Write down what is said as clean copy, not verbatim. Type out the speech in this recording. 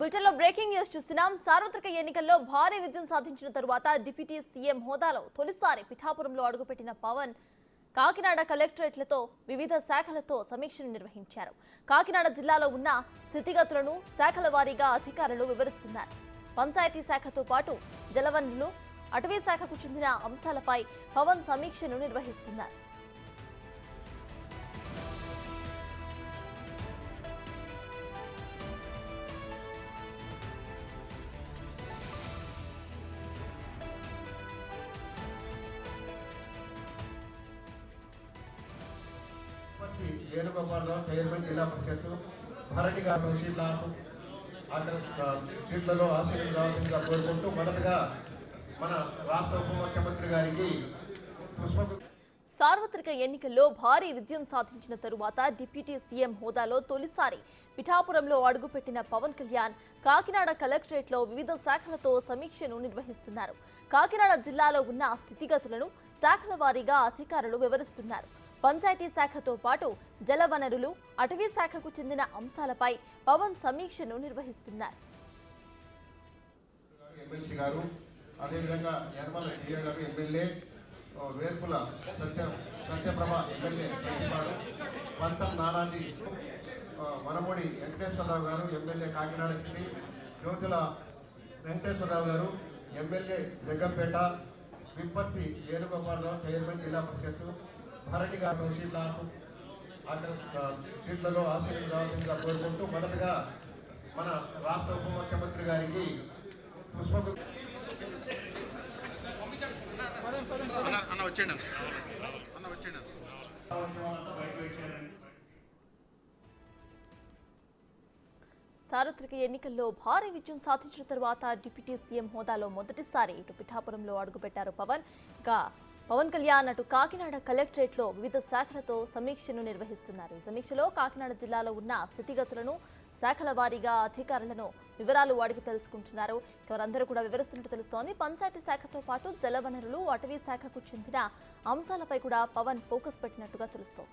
బులెటిన్లో breaking news చూస్తున్నాం. సార్వత్రిక ఎన్నికల్లో భారీ విజయం సాధించిన తరువాత డిప్యూటీ సీఎం హోదాలో తొలిసారి పిఠాపురంలో అడుగుపెట్టిన పవన్ కాకినాడ కలెక్టరేట్లతో వివిధ శాఖలతో సమీక్షను నిర్వహించారు. కాకినాడ జిల్లాలో ఉన్న స్థితిగతులను శాఖల వారీగా అధికారులు వివరిస్తున్నారు. పంచాయతీ శాఖతో పాటు జలవనరులు, అటవీ శాఖకు చెందిన అంశాలపై పవన్ సమీక్షను నిర్వహిస్తున్నారు. వేణుగోపాలరావు చైర్మన్ జిల్లా పరిషత్ భరణి గారు సీట్లలో ఆశీర్వాదం కావాల్సిందిగా కోరుకుంటూ మొదటగా మన రాష్ట్ర ఉప ముఖ్యమంత్రి గారికి సార్వత్రిక ఎన్నికల్లో భారీ విజయం సాధించిన తరువాత డిప్యూటీ సీఎం హోదాలో తొలిసారి పిఠాపురంలో అడుగుపెట్టిన పవన్ కళ్యాణ్ కాకినాడ కలెక్టరేట్లో వివిధ శాఖలతో సమీక్షను నిర్వహిస్తున్నారు. కాకినాడ జిల్లాలో ఉన్న స్థితిగతులను శాఖల వారీగా అధికారులు వివరిస్తున్నారు. పంచాయతీ శాఖతో పాటు జలవనరులు, అటవీ శాఖకు చెందిన అంశాలపై పవన్ సమీక్షను నిర్వహిస్తున్నారు. ఎమ్మెల్సీ గారు, అదేవిధంగా యనమల దివ్య గారు MLA, Verpula Satyaprabha MLA principal, పంతం నానాజీ, వనమూడి వెంకటేశ్వరరావు గారు ఎమ్మెల్యే కాకినాడ సిటీ, జ్యోతుల వెంకటేశ్వరరావు గారు ఎమ్మెల్యే జగ్గంపేట, విప్పర్తి వేణుగోపాలరావు చైర్మన్ జిల్లా పరిషత్ భరణి గారు సీట్లలో ఆశీర్వాదం కావాల్సిందిగా కోరుకుంటూ మొదటగా మన రాష్ట్ర ఉప ముఖ్యమంత్రి గారికి సార్వత్రిక ఎన్నికల్లో భారీ విజయం సాధించిన తరువాత డిప్యూటీ సీఎం హోదాలో మొదటిసారి ఇటు పిఠాపురంలో అడుగుపెట్టారు పవన్. ఇక పవన్ కళ్యాణ్ అటు కాకినాడ కలెక్టరేట్లో వివిధ శాఖలతో సమీక్షను నిర్వహిస్తున్నారు. ఈ సమీక్షలో కాకినాడ జిల్లాలో ఉన్న స్థితిగతులను శాఖల వారీగా అధికారులను వివరాలు అడిగి తెలుసుకుంటున్నారు. వారందరూ కూడా వివరిస్తున్నట్టు తెలుస్తోంది. పంచాయతీ శాఖతో పాటు జలవనరులు, అటవీ శాఖకు చెందిన అంశాలపై కూడా పవన్ ఫోకస్ పెట్టినట్టుగా తెలుస్తోంది.